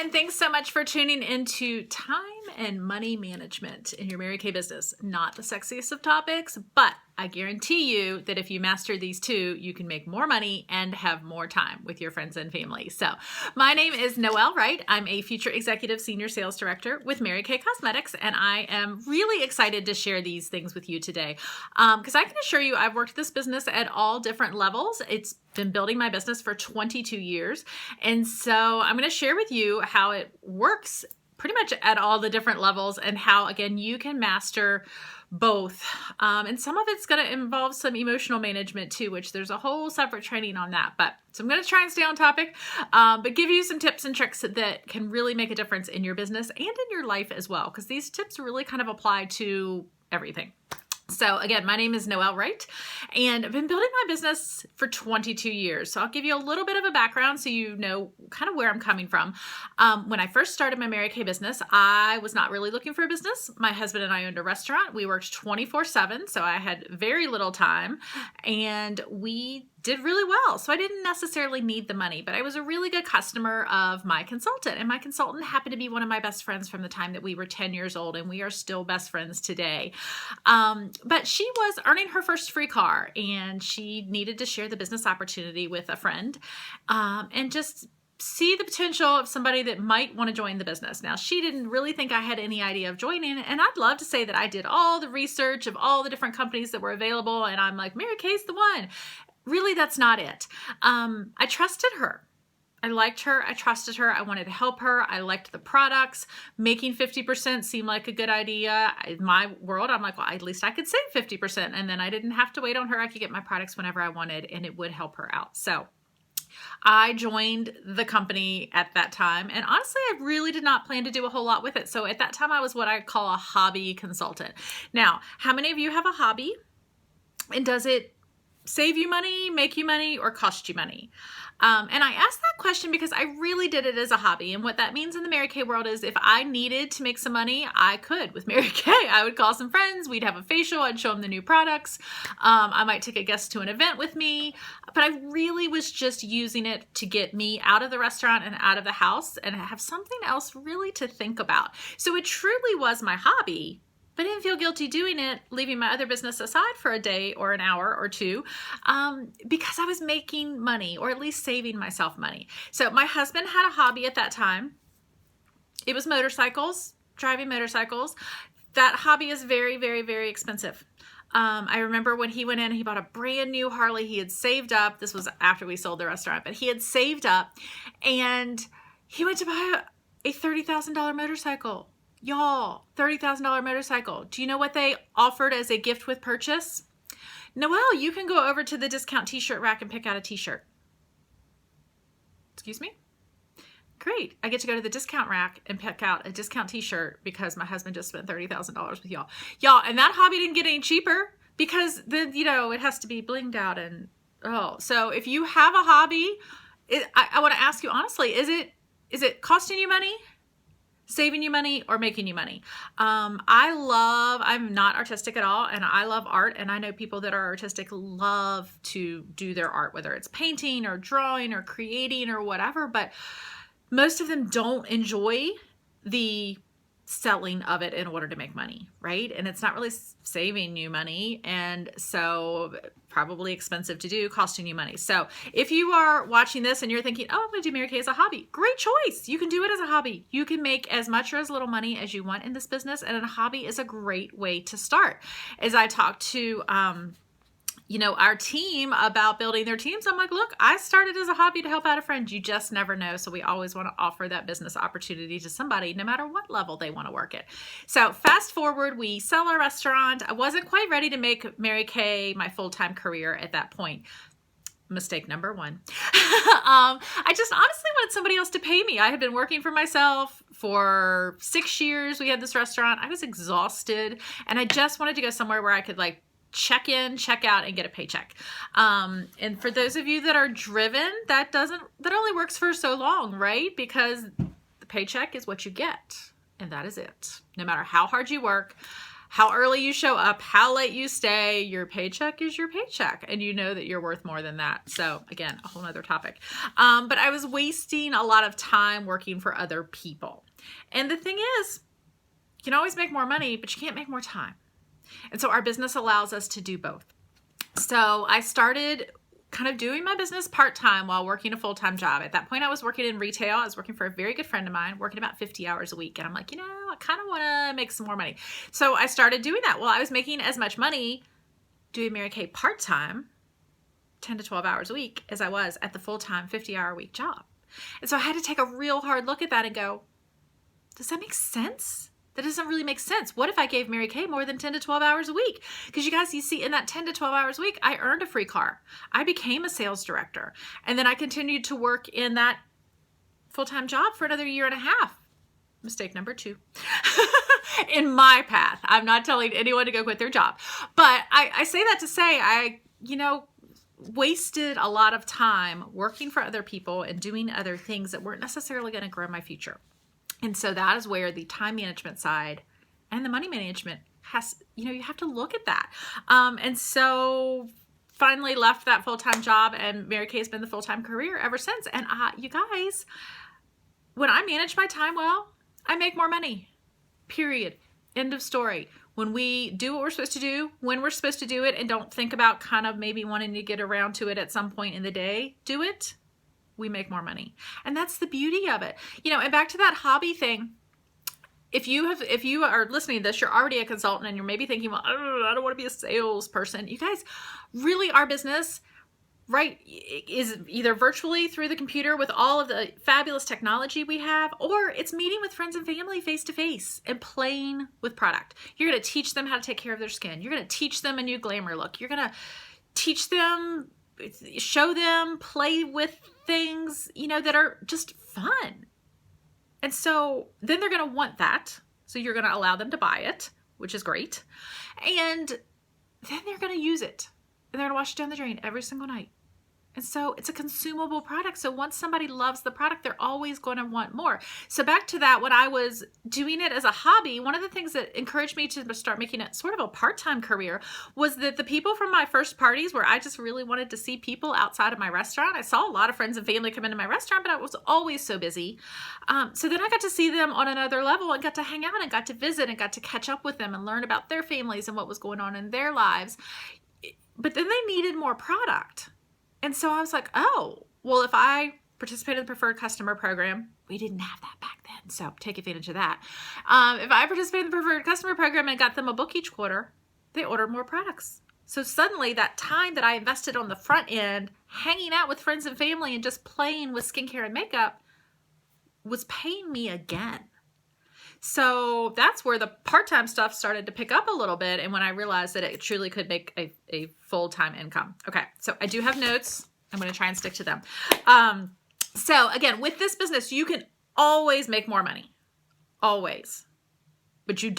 and thanks so much for tuning into Time and Money Management in your Mary Kay business. Not the sexiest of topics, but I guarantee you that if you master these two, you can make more money and have more time with your friends and family. So my name is Noelle Wright. I'm a future executive senior sales director with Mary Kay Cosmetics, and I am really excited to share these things with you today because I can assure you I've worked this business at all different levels. It's been building my business for 22 years. And so I'm going to share with you how it works pretty much at all the different levels and how, again, you can master both. And some of it's going to involve some emotional management too, which there's a whole separate training on that. So I'm going to try and stay on topic, but give you some tips and tricks that can really make a difference in your business and in your life as well, because these tips really kind of apply to everything. So again, my name is Noelle Wright, and I've been building my business for 22 years. So I'll give you a little bit of a background so you know kind of where I'm coming from. When I first started my Mary Kay business, I was not really looking for a business. My husband and I owned a restaurant. We worked 24/7, so I had very little time, and we did really well. So I didn't necessarily need the money, but I was a really good customer of my consultant, and my consultant happened to be one of my best friends from the time that we were 10 years old, and we are still best friends today. But she was earning her first free car, and she needed to share the business opportunity with a friend, and just see the potential of somebody that might want to join the business. Now, she didn't really think I had any idea of joining, and I'd love to say that I did all the research of all the different companies that were available, and I'm like, Mary Kay's the one. Really, that's not it. I trusted her. I liked her. I trusted her. I wanted to help her. I liked the products. Making 50% seemed like a good idea. In my world, I'm like, well, at least I could save 50%. And then I didn't have to wait on her. I could get my products whenever I wanted, and it would help her out. So I joined the company at that time. And honestly, I really did not plan to do a whole lot with it. So at that time, I was what I call a hobby consultant. Now, how many of you have a hobby? And does it save you money, make you money, or cost you money? And I asked that question because I really did it as a hobby. And what that means in the Mary Kay world is if I needed to make some money, I could. With Mary Kay, I would call some friends. We'd have a facial. I'd show them the new products. I might take a guest to an event with me. But I really was just using it to get me out of the restaurant and out of the house and have something else really to think about. So it truly was my hobby. But I didn't feel guilty doing it, leaving my other business aside for a day or an hour or two, because I was making money, or at least saving myself money. So my husband had a hobby at that time. It was motorcycles, driving motorcycles. That hobby is very, very, very expensive. I remember when he went in, he bought a brand new Harley. He had saved up. This was after we sold the restaurant, but he had saved up, and he went to buy a $30,000 motorcycle. Y'all, $30,000 motorcycle. Do you know what they offered as a gift with purchase? Noelle, you can go over to the discount t-shirt rack and pick out a t-shirt. Excuse me? Great. I get to go to the discount rack and pick out a discount t-shirt because my husband just spent $30,000 with y'all. Y'all, and that hobby didn't get any cheaper because then, it has to be blinged out and, so if you have a hobby, I want to ask you honestly, is it costing you money? Saving you money, or making you money? I'm not artistic at all, and I love art, and I know people that are artistic love to do their art, whether it's painting or drawing or creating or whatever, but most of them don't enjoy the selling of it in order to make money, right? And it's not really saving you money, and so probably expensive to do, costing you money. So if you are watching this and you're thinking, oh, I'm going to do Mary Kay as a hobby, great choice. You can do it as a hobby. You can make as much or as little money as you want in this business, and a hobby is a great way to start. As I talk to our team about building their teams, I'm like, look, I started as a hobby to help out a friend. You just never know. So we always want to offer that business opportunity to somebody, no matter what level they want to work at. So fast forward, we sell our restaurant. I wasn't quite ready to make Mary Kay my full-time career at that point. Mistake number one. I just honestly wanted somebody else to pay me. I had been working for myself for 6 years. We had this restaurant. I was exhausted, and I just wanted to go somewhere where I could check in, check out, and get a paycheck. And for those of you that are driven, that only works for so long, right? Because the paycheck is what you get, and that is it. No matter how hard you work, How early you show up, how late you stay, your paycheck is your paycheck. And you know that you're worth more than that. So again, a whole nother topic. But I was wasting a lot of time working for other people. And the thing is, you can always make more money, but you can't make more time. And so our business allows us to do both. So I started kind of doing my business part-time while working a full-time job. At that point, I was working in retail. I was working for a very good friend of mine, working about 50 hours a week. And I'm like, I kind of want to make some more money. So I started doing that. Well, I was making as much money doing Mary Kay part-time, 10 to 12 hours a week, as I was at the full-time 50-hour-a-week job. And so I had to take a real hard look at that and go, does that make sense? That doesn't really make sense. What if I gave Mary Kay more than 10 to 12 hours a week? Because you guys, you see, in that 10 to 12 hours a week, I earned a free car. I became a sales director. And then I continued to work in that full-time job for another year and a half. Mistake number 2. In my path. I'm not telling anyone to go quit their job. But I say that to say I wasted a lot of time working for other people and doing other things that weren't necessarily going to grow my future. And so that is where the time management side and the money management has, you have to look at that. And so finally left that full-time job, and Mary Kay has been the full-time career ever since. And you guys, when I manage my time well, I make more money, period. End of story. When we do what we're supposed to do, when we're supposed to do it, and don't think about kind of maybe wanting to get around to it at some point in the day, do it. We make more money. And that's the beauty of it. And back to that hobby thing. If you are listening to this, you're already a consultant and you're maybe thinking, well, I don't want to be a salesperson. You guys, really our business, right, is either virtually through the computer with all of the fabulous technology we have, or it's meeting with friends and family face to face and playing with product. You're going to teach them how to take care of their skin. You're going to teach them a new glamour look. You're going to teach them, show them, play with things, that are just fun. And so then they're going to want that. So you're going to allow them to buy it, which is great. And then they're going to use it. And they're going to wash it down the drain every single night. And so it's a consumable product. So once somebody loves the product, they're always going to want more. So back to that, when I was doing it as a hobby, one of the things that encouraged me to start making it sort of a part-time career was that the people from my first parties, where I just really wanted to see people outside of my restaurant. I saw a lot of friends and family come into my restaurant, but I was always so busy. So then I got to see them on another level and got to hang out and got to visit and got to catch up with them and learn about their families and what was going on in their lives. But then they needed more product. And so I was like, oh, well, if I participated in the preferred customer program, we didn't have that back then, so take advantage of that. If I participated in the preferred customer program and got them a book each quarter, they ordered more products. So suddenly that time that I invested on the front end, hanging out with friends and family and just playing with skincare and makeup, was paying me again. So that's where the part-time stuff started to pick up a little bit, and when I realized that it truly could make a full-time income. Okay, so I do have notes. I'm going to try and stick to them. So again, with this business, you can always make more money. Always. But you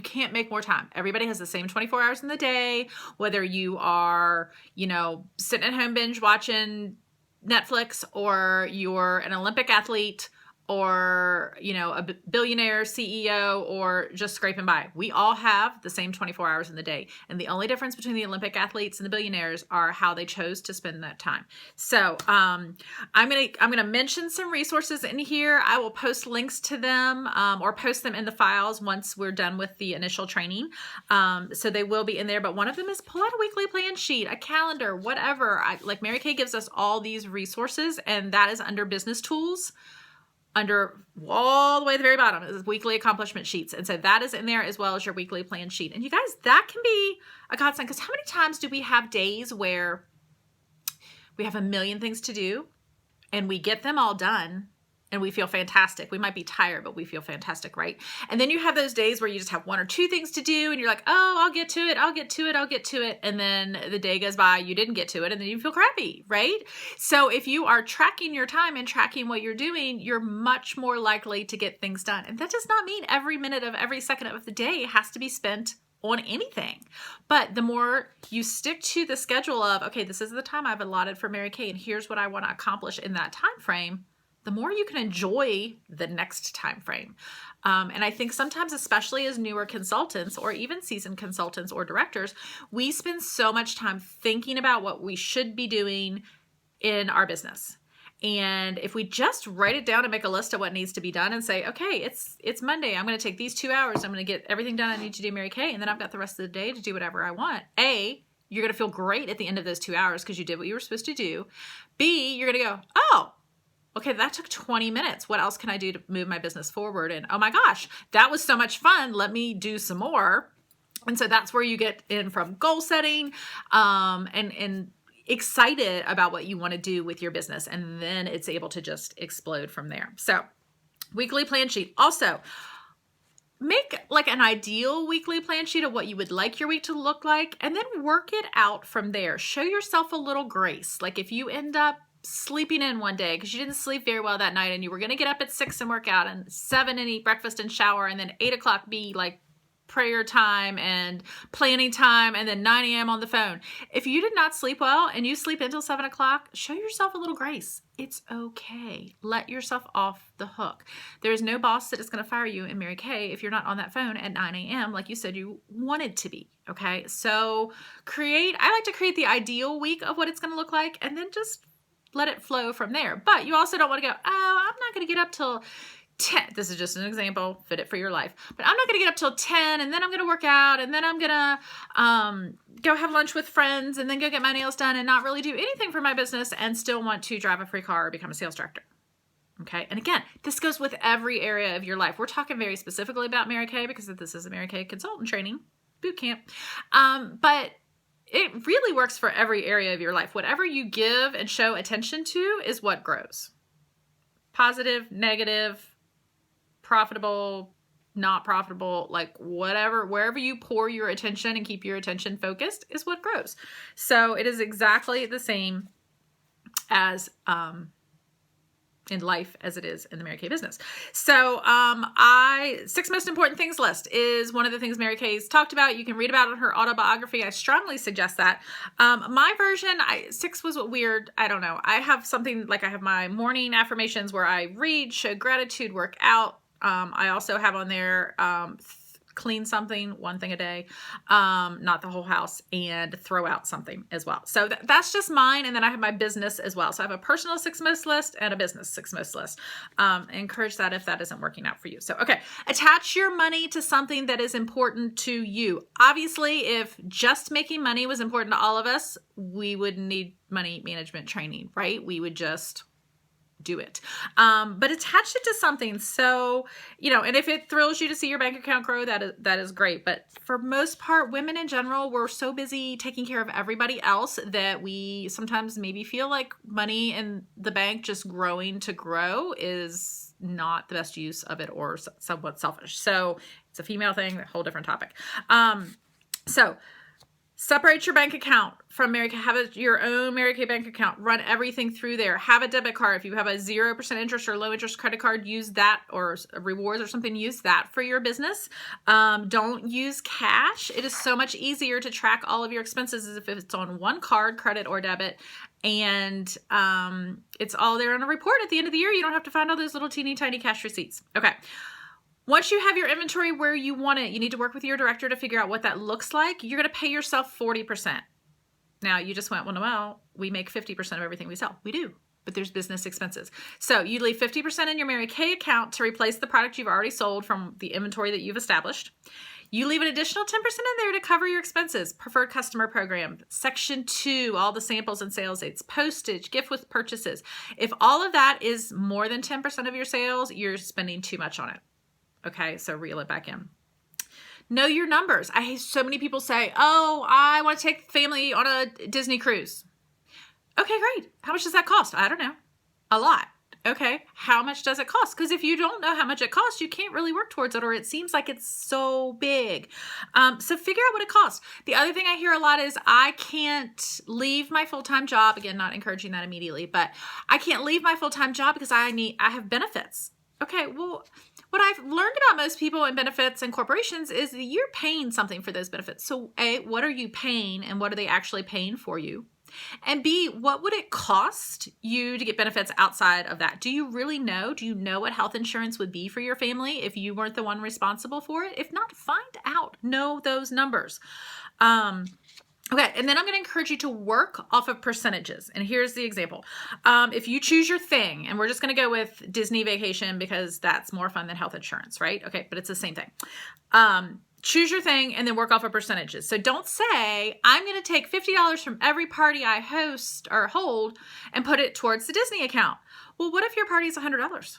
can't make more time. Everybody has the same 24 hours in the day, whether you are, sitting at home binge watching Netflix, or you're an Olympic athlete, or, a billionaire CEO, or just scraping by. We all have the same 24 hours in the day. And the only difference between the Olympic athletes and the billionaires are how they chose to spend that time. So I'm gonna mention some resources in here. I will post links to them, or post them in the files once we're done with the initial training. So they will be in there. But one of them is pull out a weekly plan sheet, a calendar, whatever. Like Mary Kay gives us all these resources, and that is under business tools. Under all the way at the very bottom is weekly accomplishment sheets. And so that is in there, as well as your weekly plan sheet. And you guys, that can be a godsend, because how many times do we have days where we have a million things to do and we get them all done and we feel fantastic? We might be tired, but we feel fantastic, right? And then you have those days where you just have one or two things to do and you're like, oh, I'll get to it. And then the day goes by, you didn't get to it, and then you feel crappy, right? So if you are tracking your time and tracking what you're doing, you're much more likely to get things done. And that does not mean every minute of every second of the day has to be spent on anything. But the more you stick to the schedule of, okay, this is the time I've allotted for Mary Kay, and here's what I want to accomplish in that time frame, the more you can enjoy the next time frame. And I think sometimes, especially as newer consultants or even seasoned consultants or directors, we spend so much time thinking about what we should be doing in our business. And if we just write it down and make a list of what needs to be done and say, okay, it's Monday. I'm going to take these 2 hours. I'm going to get everything done I need to do, Mary Kay. And then I've got the rest of the day to do whatever I want. A, you're going to feel great at the end of those 2 hours because you did what you were supposed to do. B, you're going to go, oh, okay, that took 20 minutes. What else can I do to move my business forward? And oh my gosh, that was so much fun. Let me do some more. And so that's where you get in from goal setting and excited about what you want to do with your business. And then it's able to just explode from there. So weekly plan sheet. Also, make like an ideal weekly plan sheet of what you would like your week to look like, and then work it out from there. Show yourself a little grace. Like if you end up sleeping in one day because you didn't sleep very well that night and you were going to get up at 6 and work out and 7 and eat breakfast and shower, and then 8 o'clock be like prayer time and planning time, and then 9 a.m. on the phone. If you did not sleep well and you sleep until 7 o'clock, show yourself a little grace. It's okay. Let yourself off the hook. There is no boss that is going to fire you in Mary Kay if you're not on that phone at 9 a.m. like you said you wanted to be. Okay. So I like to create the ideal week of what it's going to look like and then just let it flow from there. But you also don't want to go, oh, I'm not going to get up till 10. This is just an example, fit it for your life. But I'm not going to get up till 10 and then I'm going to work out and then I'm going to go have lunch with friends and then go get my nails done and not really do anything for my business and still want to drive a free car or become a sales director. Okay. And again, this goes with every area of your life. We're talking very specifically about Mary Kay because this is a Mary Kay consultant training boot camp. But it really works for every area of your life. Whatever you give and show attention to is what grows. Positive, negative, profitable, not profitable, like whatever, wherever you pour your attention and keep your attention focused is what grows. So it is exactly the same as in life as it is in the Mary Kay business. So 6 most important things list is one of the things Mary Kay's talked about. You can read about it in her autobiography. I strongly suggest that. My version, 6 was weird. I don't know. I have something like I have my morning affirmations where I read, show gratitude, work out. I also have on there clean something, one thing a day, not the whole house, and throw out something as well. So that's just mine. And then I have my business as well. So I have a personal 6 most list and a business 6 most list. Encourage that if that isn't working out for you. So, okay. Attach your money to something that is important to you. Obviously, if just making money was important to all of us, we wouldn't need money management training, right? We would just do it. But attach it to something. So, and if it thrills you to see your bank account grow, that is great. But for most part, women in general, we're so busy taking care of everybody else that we sometimes maybe feel like money in the bank just growing to grow is not the best use of it or somewhat selfish. So it's a female thing, a whole different topic. So separate your bank account from Mary Kay. Have your own Mary Kay bank account. Run everything through there. Have a debit card. If you have a 0% interest or low interest credit card, use that, or rewards or something, use that for your business. Don't use cash. It is so much easier to track all of your expenses as if it's on one card, credit or debit. And it's all there on a report at the end of the year. You don't have to find all those little teeny tiny cash receipts. Okay. Once you have your inventory where you want it, you need to work with your director to figure out what that looks like. You're going to pay yourself 40%. Now, you just went, well, we make 50% of everything we sell. We do, but there's business expenses. So you leave 50% in your Mary Kay account to replace the product you've already sold from the inventory that you've established. You leave an additional 10% in there to cover your expenses, preferred customer program, section 2, all the samples and sales aids, postage, gift with purchases. If all of that is more than 10% of your sales, you're spending too much on it. Okay, so reel it back in. Know your numbers. I hear so many people say, oh, I want to take the family on a Disney cruise. Okay, great. How much does that cost? I don't know. A lot. Okay, how much does it cost? Because if you don't know how much it costs, you can't really work towards it, or it seems like it's so big. So figure out what it costs. The other thing I hear a lot is I can't leave my full-time job. Again, not encouraging that immediately, but I can't leave my full-time job because I have benefits. Okay, well, what I've learned about most people in benefits and corporations is that you're paying something for those benefits. So A, what are you paying and what are they actually paying for you? And B, what would it cost you to get benefits outside of that? Do you really know? Do you know what health insurance would be for your family if you weren't the one responsible for it? If not, find out. Know those numbers. Okay, and then I'm going to encourage you to work off of percentages. And here's the example. If you choose your thing, and we're just going to go with Disney vacation because that's more fun than health insurance, right? Okay, but it's the same thing. Choose your thing and then work off of percentages. So don't say, I'm going to take $50 from every party I host or hold and put it towards the Disney account. Well, what if your party is $100?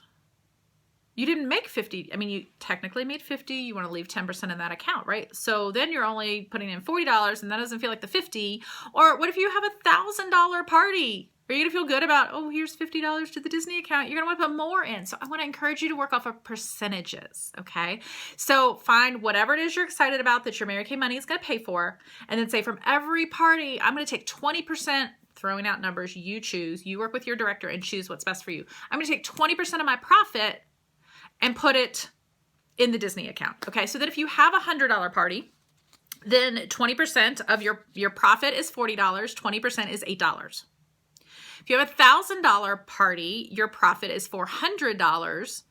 You didn't make 50. I mean, you technically made 50. You want to leave 10% in that account, right? So then you're only putting in $40 and that doesn't feel like the 50. Or what if you have $1,000 party? Are you going to feel good about, oh, here's $50 to the Disney account? You're going to want to put more in. So I want to encourage you to work off of percentages, okay? So find whatever it is you're excited about that your Mary Kay money is going to pay for, and then say from every party, I'm going to take 20%, throwing out numbers, you choose. You work with your director and choose what's best for you. I'm going to take 20% of my profit and put it in the Disney account, okay? So that if you have a $100 party, then 20% of your profit is $40, 20% is $8. If you have a $1,000 party, your profit is $400,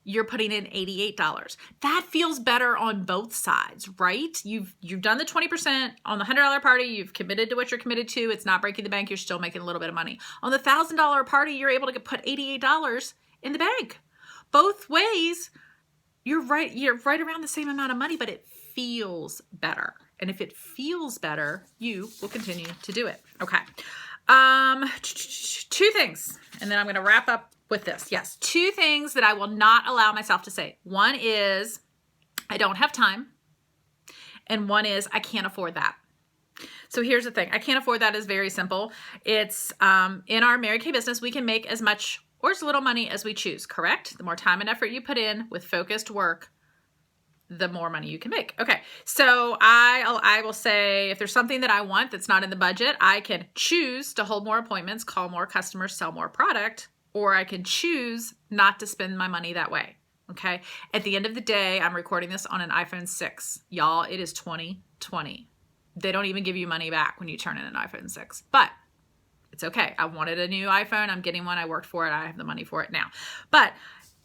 you're putting in $88. That feels better on both sides, right? You've done the 20% on the $100 party, you've committed to what you're committed to, it's not breaking the bank, you're still making a little bit of money. On the $1,000 party, you're able to put $88 in the bank. Both ways, you're right around the same amount of money, but it feels better. And if it feels better, you will continue to do it. Okay. Two things, and then I'm going to wrap up with this. Yes, two things that I will not allow myself to say. One is I don't have time, and one is I can't afford that. So here's the thing. I can't afford that is very simple. It's in our Mary Kay business, we can make as much or as little money as we choose, correct? The more time and effort you put in with focused work, the more money you can make. Okay, so I will say if there's something that I want that's not in the budget, I can choose to hold more appointments, call more customers, sell more product, or I can choose not to spend my money that way. Okay, at the end of the day, I'm recording this on an iPhone 6. Y'all, it is 2020. They don't even give you money back when you turn in an iPhone 6, but it's okay. I wanted a new iPhone. I'm getting one. I worked for it. I have the money for it now. But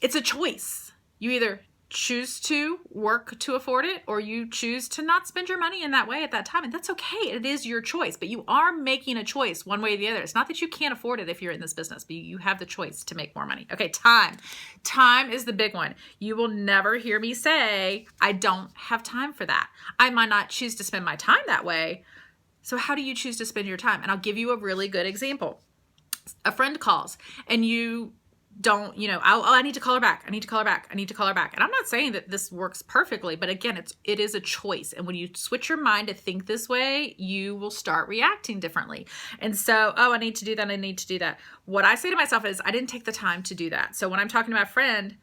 it's a choice. You either choose to work to afford it or you choose to not spend your money in that way at that time. And that's okay. It is your choice, but you are making a choice one way or the other. It's not that you can't afford it if you're in this business, but you have the choice to make more money. Okay, time. Time is the big one. You will never hear me say, I don't have time for that. I might not choose to spend my time that way. So how do you choose to spend your time? And I'll give you a really good example. A friend calls and you don't, I need to call her back. I need to call her back. I need to call her back. And I'm not saying that this works perfectly, but again, it is a choice. And when you switch your mind to think this way, you will start reacting differently. And so, I need to do that. I need to do that. What I say to myself is I didn't take the time to do that. So when I'm talking to my friend,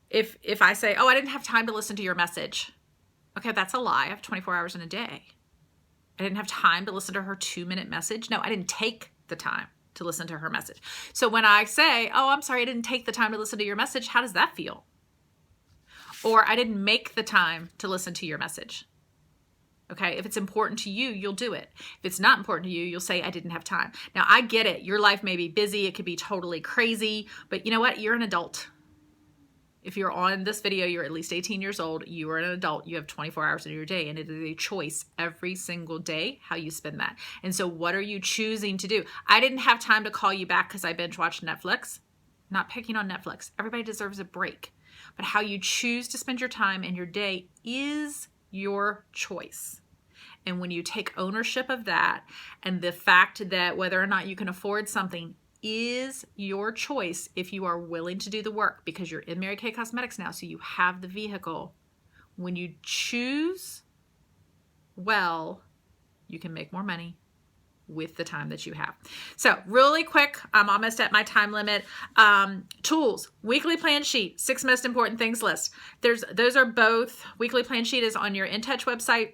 if I say, I didn't have time to listen to your message. Okay, that's a lie. I have 24 hours in a day. I didn't have time to listen to her 2-minute message. No, I didn't take the time to listen to her message. So when I say, I'm sorry, I didn't take the time to listen to your message, how does that feel? Or I didn't make the time to listen to your message. Okay, if it's important to you, you'll do it. If it's not important to you, you'll say, I didn't have time. Now, I get it. Your life may be busy. It could be totally crazy. But you know what? You're an adult. If you're on this video, you're at least 18 years old, you are an adult, you have 24 hours in your day, and it is a choice every single day how you spend that. And so what are you choosing to do? I didn't have time to call you back because I binge watched Netflix. Not picking on Netflix. Everybody deserves a break. But how you choose to spend your time and your day is your choice. And when you take ownership of that and the fact that whether or not you can afford something is your choice if you are willing to do the work because you're in Mary Kay Cosmetics now, so you have the vehicle. When you choose well, you can make more money with the time that you have. So really quick, I'm almost at my time limit. Tools, weekly plan sheet, 6 most important things list. Those are both, weekly plan sheet is on your InTouch website.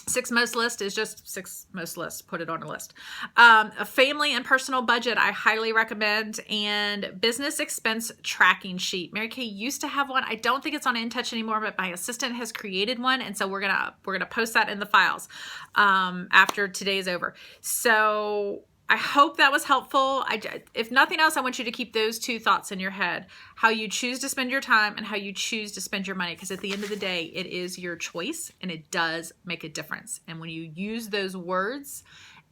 Six most list is just six most lists. Put it on a list. A family and personal budget, I highly recommend. And business expense tracking sheet. Mary Kay used to have one. I don't think it's on InTouch anymore, but my assistant has created one, and so we're gonna post that in the files after today's over. So I hope that was helpful. If nothing else, I want you to keep those two thoughts in your head: how you choose to spend your time and how you choose to spend your money. Because at the end of the day, it is your choice, and it does make a difference. And when you use those words,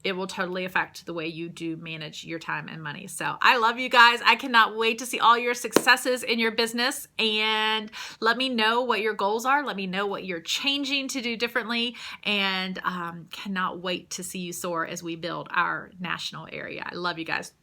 it will totally affect the way you do manage your time and money. So I love you guys. I cannot wait to see all your successes in your business, and let me know what your goals are. Let me know what you're changing to do differently, and cannot wait to see you soar as we build our national area. I love you guys.